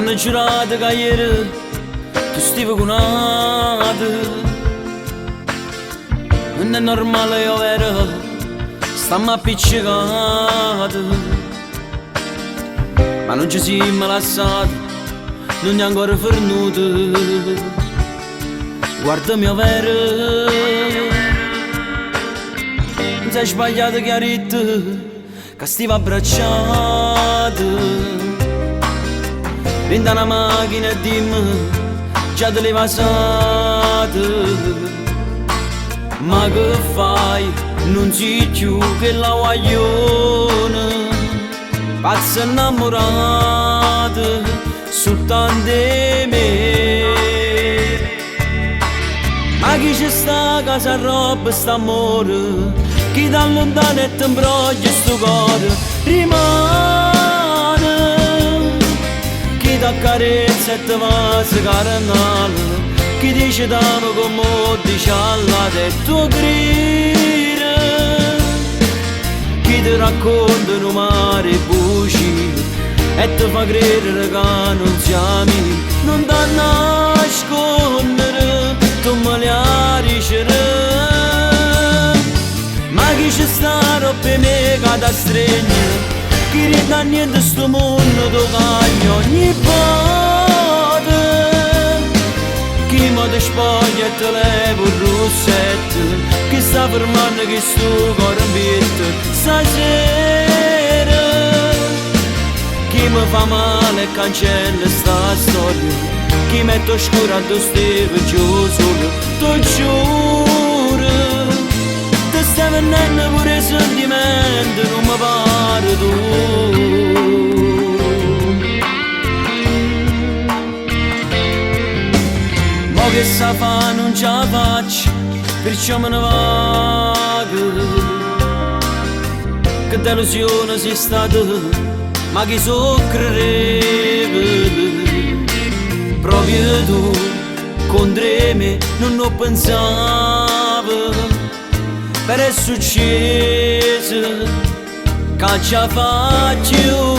m'hanno giurato che ieri tu stivi con altri. Non è normale, io vero, stiamo appiccicati, ma non ci siamo lasciati, non è ancora fornuti. Guardami, io vero, non sei sbagliato chiarito che stiamo abbracciati. Prendi una macchina e dimmi, già te le passate. Ma che fai? Non sei più che la guaglione, pazza innamorata soltanto di me. Ma chi c'è sta casa roba sta amore, chi da lontano e ti imbroglia sto cuore rimane, chi da carezza e ti va se carenale, chi dice t'amo come dice alla te tuo grida, chi ti racconta un mare buci e ti fa credere che non siamo, non ti nascondere, tu me li ricerchi. Ma chi ci sta per me che ti stringe, chi rida niente sto mondo tu cagno ogni volta, chi mi ti spoglia e te levo il rossetto, chi sta fermando che sto cuore in vita stasera, chi mi fa male e cancella sta storia, chi mette oscura a tu stivi giù solo, tu giuro, ti stai venendo pure i sentimenti, non mi pare tu. Che sa fa non ce la faccio, perciò me ne vado, che delusione sei stata, ma chi soccrerebbe, proprio tu contro me non ho pensato, per è successo che ce la faccio.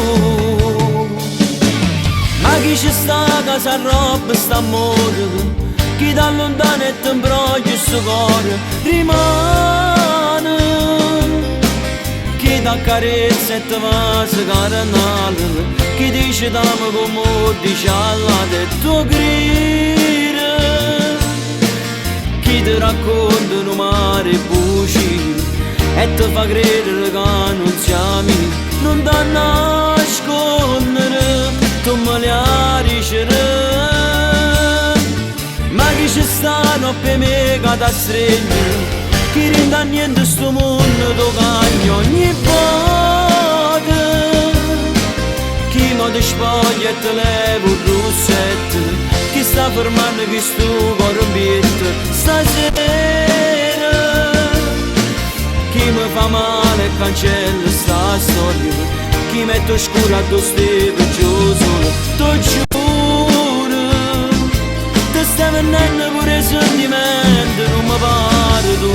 Ma chi ci sta che sa roba sta amore, chi da lontano e ti imbroglia sto cuore rimane, chi da carezza e ti va se carenale, chi dice t'amo come dice alla te tuo grida, chi ti racconta un mare buci e ti fa credere che non siamo, non ti nascondere, tu me li ricerchi. Ma chi ci stanno per me che ti stringe, chi rende niente sto mondo tu cagno ogni volta, chi mi ti spoglia e te levo il rossetto, chi sta fermando che sto cuore in vita stasera, chi mi fa male e cancella sta storia, chi mette oscura a tu stivi giù solo, tu giuro, ti stai venendo pure i sentimenti, non mi pare tu.